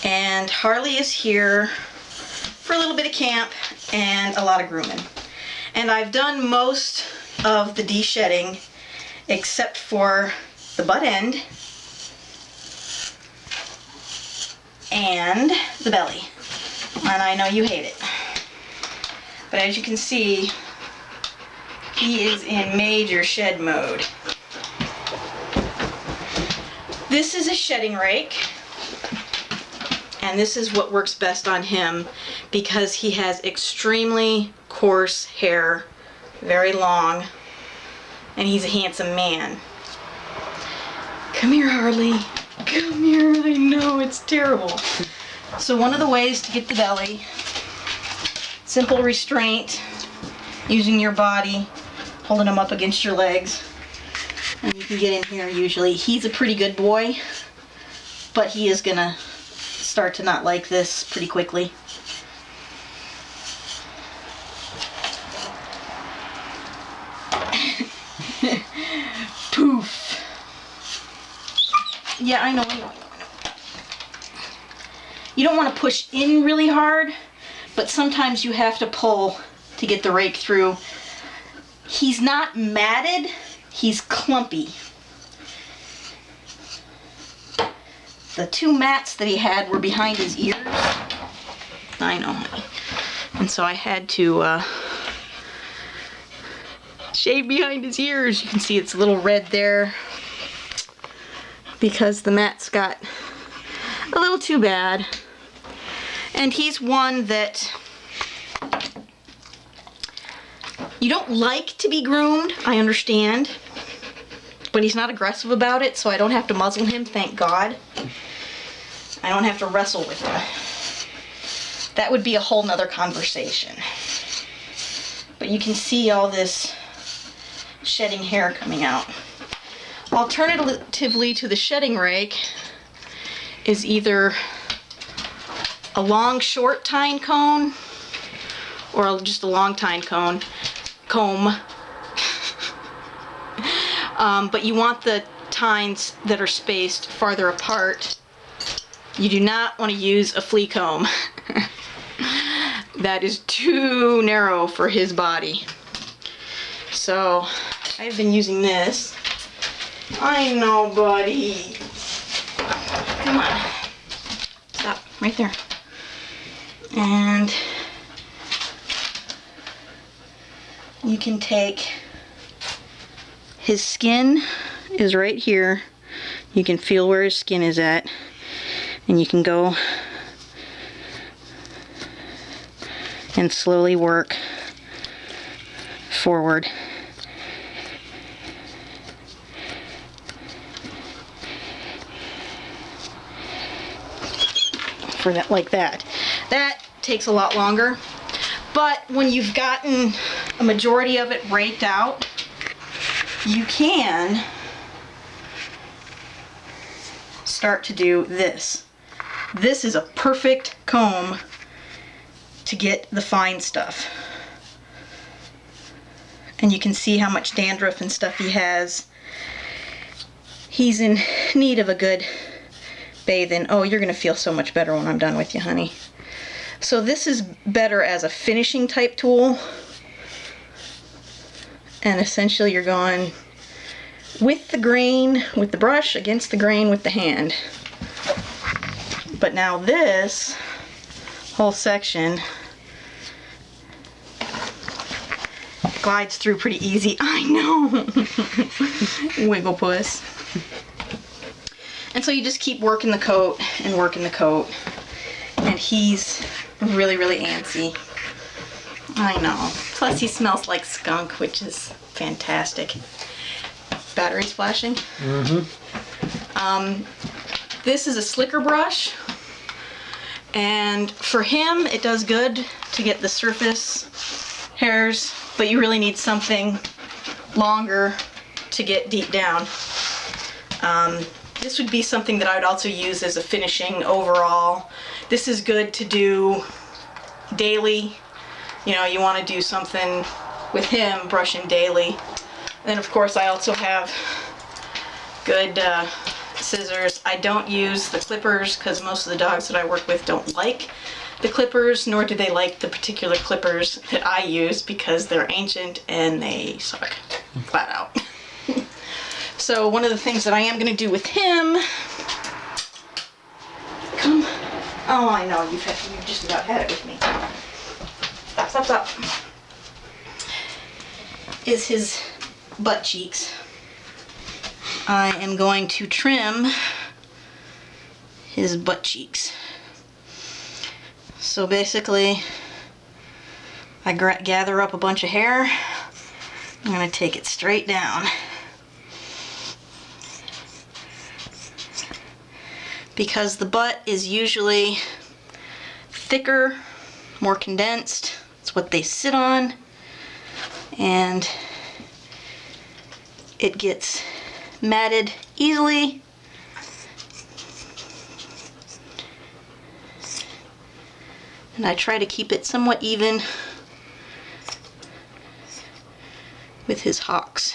And Harley is here for a little bit of camp and a lot of grooming. And I've done most of the de-shedding except for the butt end and the belly. And I know you hate it. But as you can see, he is in major shed mode. This is a shedding rake, and this is what works best on him because he has extremely coarse hair, very long, and he's a handsome man. Come here, Harley. Come here. I know, it's terrible. So one of the ways to get the belly, simple restraint, using your body, holding him up against your legs, and you can get in here usually. He's a pretty good boy, but he is gonna start to not like this pretty quickly. Poof. Yeah, I know. You don't want to push in really hard, but sometimes you have to pull to get the rake through. He's not matted, he's clumpy. The two mats that he had were behind his ears. I know, honey. And so I had to shave behind his ears. You can see it's a little red there because the mats got a little too bad. And he's one that you don't like to be groomed, I understand, but he's not aggressive about it, so I don't have to muzzle him, thank God. I don't have to wrestle with him. That would be a whole nother conversation. But you can see all this shedding hair coming out. Alternatively to the shedding rake is either a long short tine cone or just a long tine comb. But you want the tines that are spaced farther apart. You do not want to use a flea comb. That is too narrow for his body. So I've been using this. I know, buddy. Come on. Stop, right there. And you can take, his skin is right here. You can feel where his skin is at, and you can go and slowly work forward. For that, like that. That takes a lot longer, but when you've gotten a majority of it raked out, you can start to do this. This is a perfect comb to get the fine stuff. And you can see how much dandruff and stuff he has. He's in need of a good bathing. Oh, you're gonna feel so much better when I'm done with you, honey. So this is better as a finishing type tool. And essentially you're going with the grain, with the brush, against the grain with the hand. But now this whole section glides through pretty easy. I know. Wiggle puss. And so you just keep working the coat and working the coat. And he's really, really antsy. I know. Plus he smells like skunk, which is fantastic. Battery's flashing. Mm-hmm. This is a slicker brush. And for him, it does good to get the surface hairs, but you really need something longer to get deep down. This would be something that I would also use as a finishing overall. This is good to do daily. You know, you want to do something with him, brushing daily. And then of course I also have good scissors. I don't use the clippers because most of the dogs that I work with don't like the clippers, nor do they like the particular clippers that I use because they're ancient and they suck flat out. So one of the things that I am going to do with him, come, oh I know, you've just about had it with me. Stop. Is his butt cheeks. I am going to trim his butt cheeks. So basically, I gather up a bunch of hair. I'm going to take it straight down. Because the butt is usually thicker, more condensed. It's what they sit on. And it gets matted easily. And I try to keep it somewhat even with his hocks.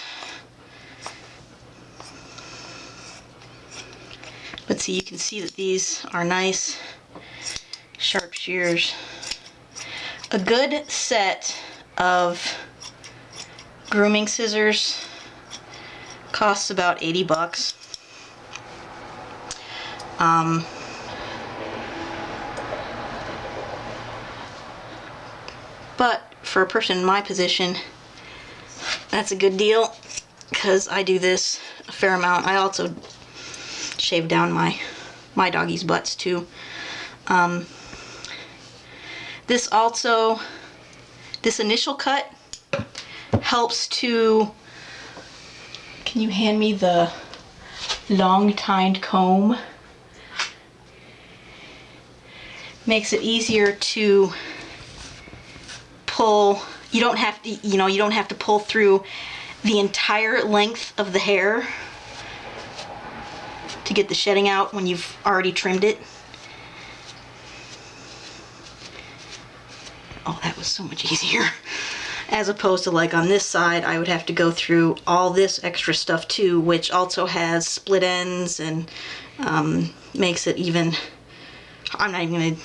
But see, you can see that these are nice, sharp shears. A good set of grooming scissors costs about 80 bucks. But for a person in my position, that's a good deal because I do this a fair amount. I also shave down my doggies' butts too. This initial cut helps to, can you hand me the long tined comb? Makes it easier to pull. You don't have to pull through the entire length of the hair to get the shedding out when you've already trimmed it. Oh, that was so much easier. As opposed to like on this side, I would have to go through all this extra stuff too, which also has split ends and makes it even, I'm not even gonna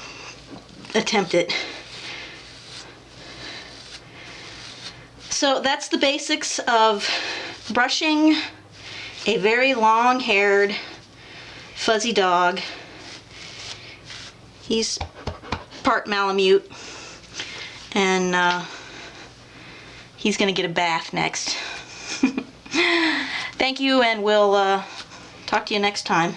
attempt it. So that's the basics of brushing a very long-haired, fuzzy dog. He's part Malamute, and he's gonna get a bath next. Thank you, and we'll talk to you next time.